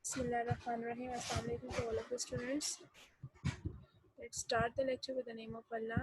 Bismillahirrahmanirrahim. Assalamu alaikum to all of the students. Let's start the lecture with the name of Allah.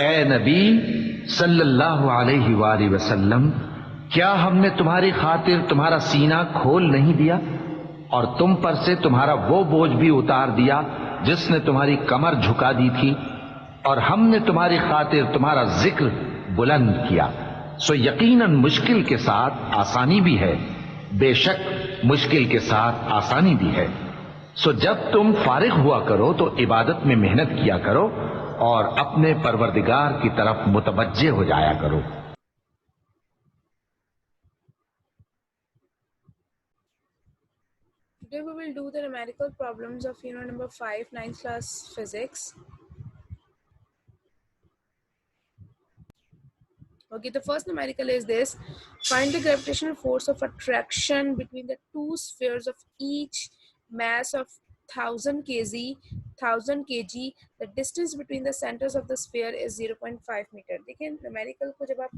ए नबी सल्लल्लाहु अलैहि वाली वसल्लम, क्या हमने तुम्हारी खातिर तुम्हारा सीना खोल नहीं दिया और तुम पर से तुम्हारा वो बोझ भी उतार दिया जिसने तुम्हारी कमर झुका दी थी, और हमने तुम्हारी खातिर तुम्हारा जिक्र बुलंद किया। सो यकीनन मुश्किल के साथ आसानी भी है, बेशक मुश्किल के साथ आसानी भी है। सो जब तुम फारिग हुआ करो तो इबादत में मेहनत किया करो और अपने परवरदिगार की तरफ मुतवज्जे हो जाया करो। Today we will do the numerical problems of unit number 5, 9th class physics. Okay, the first numerical is this. Find the gravitational force of attraction between the two spheres of each mass of 1000 kg. The distance between the centers of the sphere is 0.5 meter. देखिए numerical को जब आप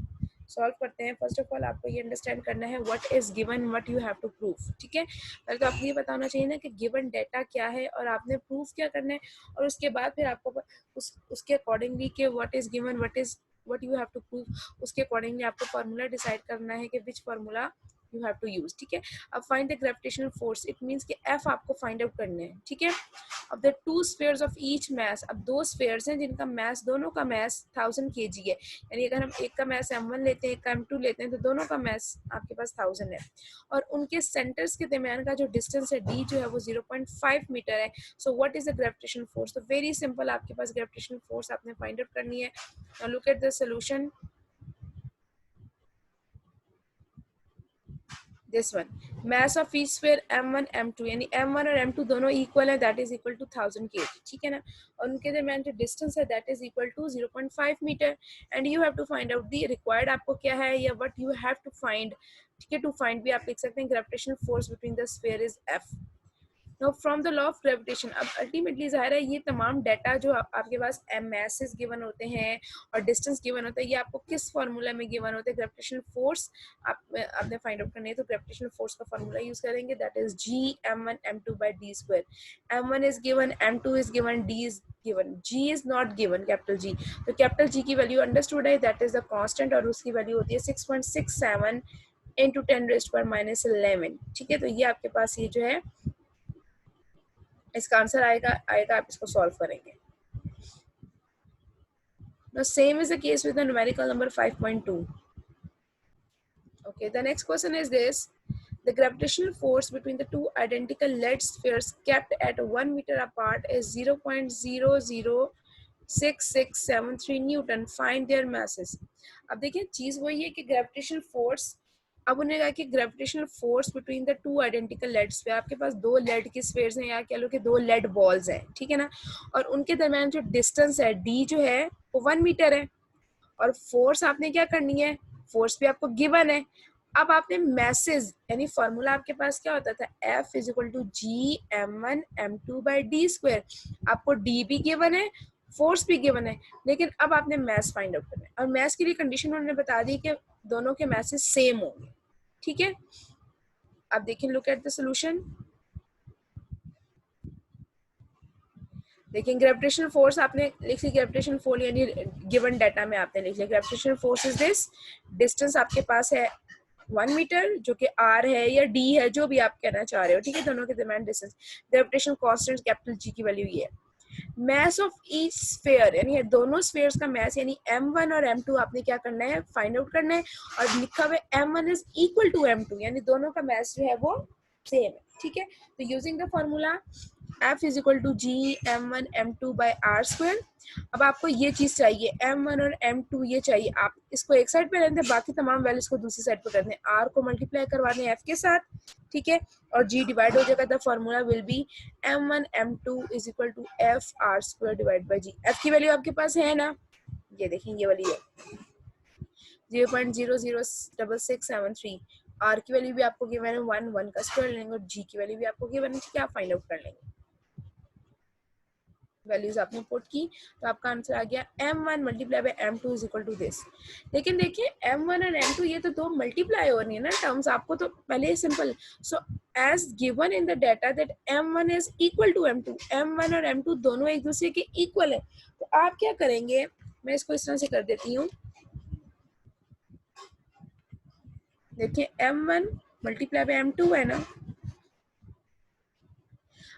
solve करते हैं, first of all आपको ये understand करना है what is given, what you have to prove. ठीक है, पहले तो आपको ये बताना चाहिए ना कि गिवन डेटा क्या है और आपने प्रूफ क्या करना है, और उसके बाद फिर आपको उसके अकॉर्डिंगली कि what is given, what you have to prove, उसके अकॉर्डिंगली आपको फार्मूला डिसाइड करना है कि which formula you have to use. ठीक है, अब find the gravitational force, it means कि एफ आपको फाइंड आउट करना है। ठीक है, अब the two spheres of each mass, अब दो स्फीयर्स हैं जिनका मैस, दोनों का मैस 1000 kg है, यानी अगर हम एक का मैस m1 लेते हैं, एक का m2 लेते हैं, तो दोनों का मैस आपके पास 1000 है, और उनके सेंटर्स के दरमियान का जो डिस्टेंस है d जो है वो 0.5 मीटर है। So what is the gravitational force? तो वेरी सिंपल, आपके पास ग्रेविटेशनल फोर्स आपने फाइंड आउट करनी है। Now look at the solution. This one, mass of each sphere m1 m2, यानी m1 और m2 दोनों इक्वल है, that is equal to 1000 kg। ठीक है ना, और उनके दरमियान जो डिस्टेंस है that is equal to 0.5 metre, and you have to find out the required आपको क्या है, या what you have to find. ठीक है, टू फाइंड भी आप लिख सकते हैं gravitational force between the sphere is f। Now from the law of gravitation, अब अल्टीमेटली जाहिर है ये तमाम डाटा जो आपके पास masses गिवन होते हैं और डिस्टेंस गिवन होता है, ये आपको किस फार्मूला में गिवन होते हैं? ग्रेविटेशनल फोर्स आपने फाइंड आउट करनी है, तो ग्रेविटेशनल फोर्स का फार्मूला यूज करेंगे, that is g m1 m2 by d square। m1 is given, m2 is given, d is given, g is not given, capital g। तो capital g की value understood है, that is the constant, और उसकी value होती है 6.67 into 10⁻⁻11। ठीक है, तो ये आपके पास ये जो है इसका आंसर आएगा, आप इसको सॉल्व करेंगे। Now same is the case with the numerical number 5.2. Okay, the next question is this. The gravitational force between the two identical lead spheres kept at 1 meter apart is 0.006673 Newton. Find their masses. अब देखिए चीज वही है कि gravitational force, अब उन्हें कहा कि gravitational force between the two identical lead sphere, आपके पास दो लेड की स्फीयर्स हैं, या कह लो कि दो लेड बॉल्स हैं। ठीक है ना, और उनके दरमियान जो डिस्टेंस है d जो है वो 1 मीटर है, और फोर्स आपने क्या करनी है, फोर्स भी आपको गिवन है। अब आपने मैसेज, यानी फॉर्मूला आपके पास क्या होता था, F is equal to G m1 m2 by d square. आपको d भी गिवन है, फोर्स भी गिवन है, लेकिन अब आपने मैस फाइंड आउट करना है, और मैस के लिए कंडीशन उन्होंने बता दी कि दोनों के मैसेज सेम होंगे। ठीक है, अब देखिए, लुक एट द सॉल्यूशन। देखिए ग्रेविटेशनल फोर्स आपने लिख ली, ग्रेविटेशनल फोर्स यानी गिवन डाटा में आपने लिख लिया, gravitational force is this, distance आपके पास है 1 मीटर जो कि r है या d है, जो भी आप कहना चाह रहे हो, ठीक है, दोनों के दरमियान distance. Gravitational constant capital G की वैल्यू ये है। मैस ऑफ ईच स्फीयर, यानी दोनों स्फीयर्स का मैस यानी m1 और m2 आपने क्या करना है, फाइंड आउट करना है। और लिखा हुआ है m1 is equal to m2, यानी दोनों का मैस जो है वो सेम है, ठीक है। तो using the formula F is equal to G m1 m2 by r square. अब आपको ये चीज चाहिए, m1 और m2 ये चाहिए, आप इसको एक साइड पे रहते हैं, बाकी तमाम वैल्यूज को दूसरी साइड पे करते हैं, r को मल्टीप्लाई करवा दें f के साथ, ठीक है, और g डिवाइड हो जाएगा। The formula will be m1 m2 is equal to f r square divide by g। f की वैल्यू आपके पास है ना, ये देखें ये वाली है 0.006673। r की वैल्यू भी आपको गिवन है 1 का स्क्वायर लेंगे, और g की वैल्यू भी आपको गिवन है, ठीक है, आप फाइंड आउट कर लेंगे। वैल्यूज आपने पुट की तो आपका आंसर आ गया m1 multiply by m2 is equal to this. लेकिन देखिए m1 और m2 ये तो दो मल्टीप्लाई हो रही है ना टर्म्स, आपको तो पहले simple, so as given in the data that m1 is equal to m2, m1 और m2 दोनों एक दूसरे के इक्वल है। तो आप क्या करेंगे, मैं इसको इस तरह से कर देती हूँ, देखिए m1 मल्टीप्लाई बाय m2 है ना।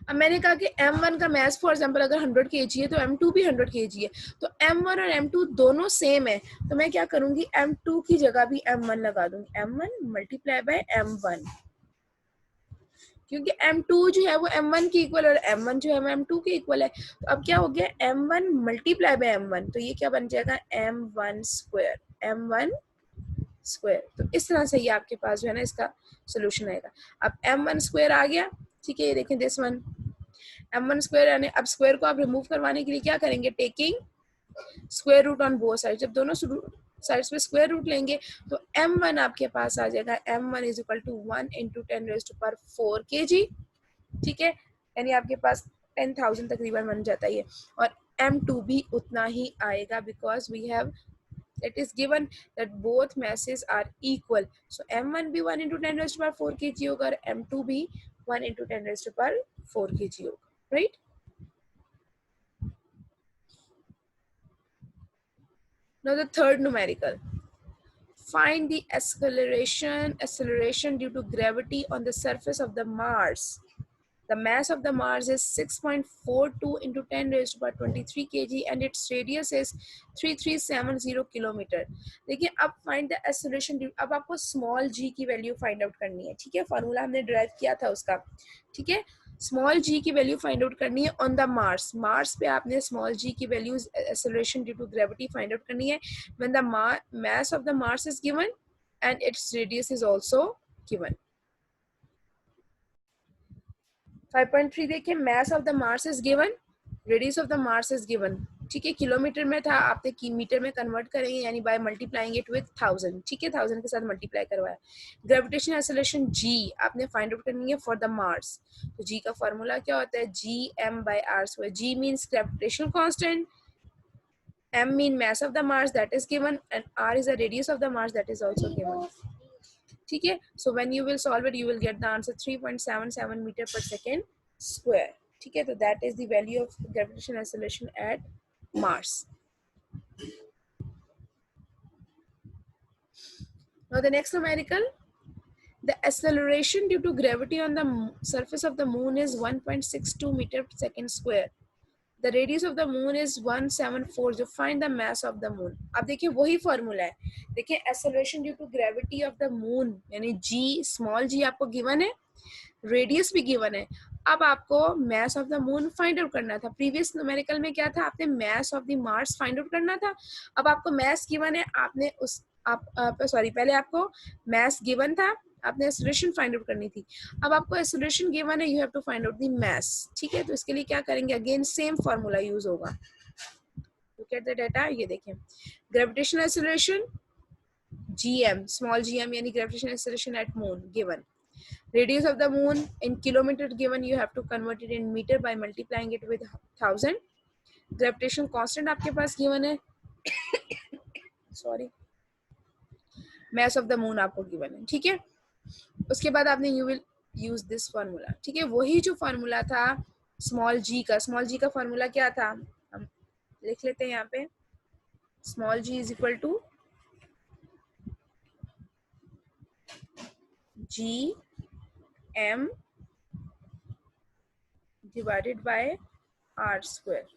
अब मैंने कहा कि m1 का मैस फॉर एग्जांपल अगर 100 kg है तो m2 भी 100 kg है, तो m1 और m2 दोनों सेम है, तो मैं क्या करूंगी, m2 की जगह भी m1 लगा दूंगी, m1 मल्टीप्लाई बाय m1, क्योंकि m2 जो है वो m1 की इक्वल और m1 जो है वो m2 के इक्वल है। तो अब क्या हो गया, m1 मल्टीप्लाई बाय m1, तो ये क्या बन जाएगा m1 स्क्वायर, m1 स्क्वायर। तो इस तरह से ये आपके पास जो है ना इसका सोल्यूशन आएगा। अब m1 स्क्वायर आ गया, ठीक है, ये देखें दिस वन m1 स्क्वायर, यानी अब स्क्वायर को आप रिमूव करवाने के लिए क्या करेंगे, taking square root on both side. जब दोनों साइड्स पे स्क्वायर रूट लेंगे तो m1 आपके पास आ जाएगा m1 is equal to 1 into 10 raise to power 4 kg, ठीक है, यानी आपके पास 10,000 तकरीबन बन जाता है ये। और m2 भी उतना ही आएगा because we have it is given that both masses are equal, so m1 भी 1 into 10 raised to power 4 kg होगा और m2 भी 1 into 10 raised to power 4 kg होगा, right? Now the third numerical, find the acceleration due to gravity on the surface of the Mars. The mass of the Mars is 6.42 into 10 raised to power 23 kg and its radius is 3370 kilometre. देखिए अब find the acceleration, अब आपको small G की value find out करनी है, ठीक है, formula हमने डिराइव किया था उसका, ठीक है, स्मॉल जी की वैल्यू फाइंड आउट करनी है ऑन द मार्स। मार्स पे आपने स्मॉल जी की value acceleration due to gravity find out करनी है when the mass of the Mars is given and its radius is also given. 5.3 देखिए, mass of the Mars is given, radius of the Mars is given, ठीक है, kilometre में था, आपने metre में convert करेंगे यानी बाय मल्टीप्लाइंग इट विद 1000, ठीक है, 1000 के साथ मल्टीप्लाई करवाया। ग्रेविटेशनल एक्सेलरेशन जी आपने फाइंड आउट करनी है फॉर द मार्स, तो जी का फॉर्मूला क्या होता है, G M by R square. G means gravitational constant, m mean mass of the Mars that is given, and r is the radius of the Mars that is also given, ठीक है। so when you will solve it you will get the answer 3.77 meter per second square, ठीक है, तो that is the value of gravitational acceleration at Mars. Now the next numerical, the acceleration due to gravity on the surface of the moon is 1.62 meter per second square. The radius of the moon is 174. जो find the mass of the moon. अब देखिए वही formula है, देखिए acceleration due to gravity of the moon यानी g, small g आपको given है, radius भी गिवन है। अब आपको mass of the moon find out करना था, प्रीवियस न्यूमेरिकल में क्या था, आपने mass of the Mars find out करना था। अब आपको mass गिवन है, आपने उस पहले आपको mass गिवन था, आपने एक्सेलरेशन फाइंड आउट करनी थी। अब आपको एक्सेलरेशन गिवन है, you have to find out the mass, ठीक है, तो इसके लिए क्या करेंगे, अगेन सेम फार्मूला यूज होगा। लुक एट द डाटा, ये देखें, gravitational acceleration gm, small gm यानी gravitational acceleration at moon given, radius of the moon in kilometre given, you have to convert it in metre by multiplying it with 1000। Gravitational constant आपके पास given है sorry, mass of the moon आपको given है, ठीक है। उसके बाद आपने you will use this formula, ठीक है, वही जो फार्मूला था स्मॉल जी का, स्मॉल जी का फार्मूला क्या था, हम लिख लेते हैं यहाँ पे, small G is equal to G M divided by R square.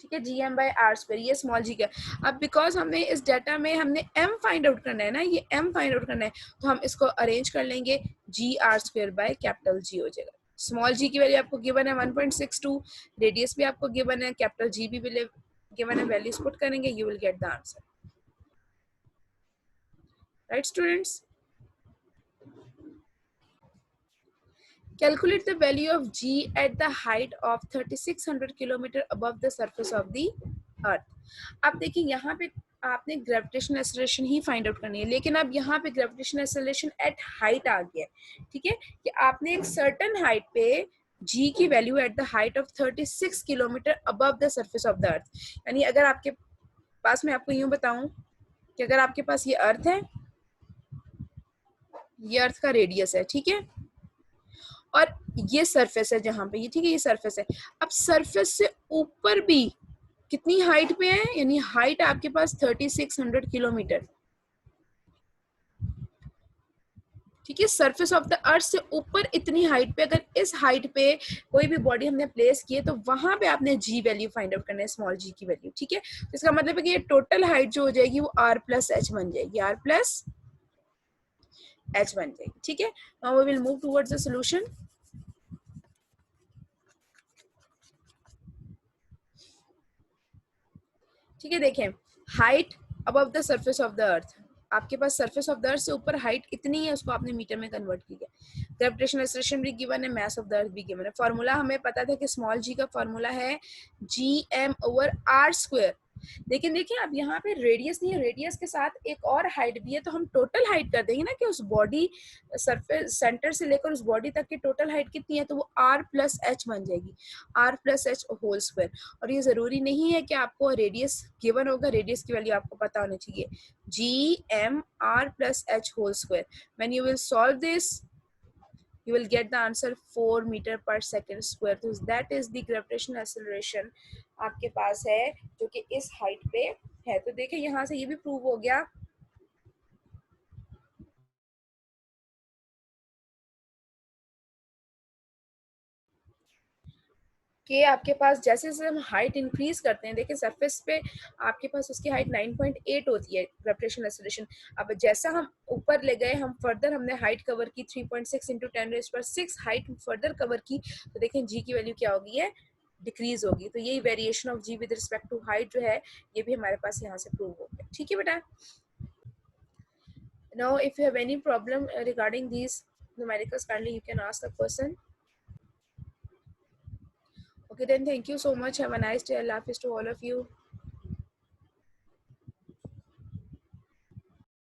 ठीक है, G M by R square, ये स्मॉल जी का। अब बिकॉज हमने इस डाटा में हमने एम फाइंड आउट करना है ना, ये एम फाइंड आउट करना है, तो हम इसको अरेंज कर लेंगे, G R square by capital G हो जाएगा। स्मॉल जी की वैल्यू आपको गिवन है 1.62, रेडियस भी आपको गिवन है, कैपिटल जी भी गिवन है, वैल्यूज पुट करेंगे, you will get the answer. Right students, calculate the value of g at the height of 3600 kilometer above the surface of the earth। अब देखिए यहाँ पे आपने ग्रेविटेशनल एक्सेलरेशन ही find out करनी है, लेकिन अब यहाँ पे ग्रेविटेशनल एक्सेलरेशन एट हाइट आ गया है। ठीक है, कि आपने एक सर्टेन हाइट पे g की value at the height of 36 kilometre above the surface of the अर्थ, यानी अगर आपके पास, मैं आपको यूं बताऊं कि अगर आपके पास ये अर्थ है, ये अर्थ का रेडियस है, ठीक है, और ये सरफेस है जहां पे ये, ठीक है, ये सरफेस है। अब सरफेस से ऊपर भी कितनी हाइट पे है, यानी हाइट आपके पास 3600 किलोमीटर। ठीक है, सरफेस ऑफ द अर्थ से ऊपर इतनी हाइट पे, अगर इस हाइट पे कोई भी बॉडी हमने प्लेस की है, तो वहां पे आपने जी वैल्यू फाइंड आउट करना है, स्मॉल जी की वैल्यू। ठीक है, तो इसका मतलब है कि ये टोटल हाइट जो हो जाएगी वो आर प्लस एच बन जाएगी, आर प्लस एच बन जाएगी। ठीक है, now we will move towards the solution. ठीक है, देखें, height above the surface of the earth, आपके पास सरफेस ऑफ द अर्थ से ऊपर हाइट इतनी है, उसको आपने मीटर में कन्वर्ट किया। ग्रेविटेशनल एक्सेलरेशन भी गिवन है, मास ऑफ द अर्थ भी गिवन है। फार्मूला हमें पता था कि स्मॉल जी का फार्मूला है G M over R square, लेकिन देखिए अब यहाँ पे रेडियस नहीं है, रेडियस के साथ एक और हाइट भी है, तो हम टोटल हाइट कर देंगे ना कि उस बॉडी सरफेस सेंटर से लेकर उस बॉडी तक की टोटल हाइट कितनी है, तो वो आर प्लस एच बन जाएगी, R plus H whole square. और ये जरूरी नहीं है कि आपको रेडियस गिवन होगा, रेडियस की वैल्यू आपको पता होनी चाहिए, G M R plus H whole square. When you will solve this, you will get the answer 4 meter per second square। तो that is the gravitational acceleration आपके पास है जो कि इस हाइट पे है। तो देखिए यहाँ से ये भी प्रूव हो गया कि आपके पास जैसे जैसे हम हाइट इंक्रीज करते हैं, देखिए सरफेस पे आपके पास उसकी हाइट 9.8 होती है ग्रेविटेशनल एक्सेलरेशन। अब जैसा हम ऊपर ले गए, हम फर्दर हमने हाइट कवर की 3.6 इंटू 10⁻⁶ हाइट फर्दर कवर की, तो देखें जी की वैल्यू क्या होगी, है डिक्रीज होगी। तो यही variation of G with respect to height जो है, ये भी हमारे पास यहाँ से प्रूव हो गया। ठीक है बेटा, now if you have any problem regarding these numericals, kindly you can ask the question. Okay, then thank you so much. Have a nice day. Allah Hafiz to all of you.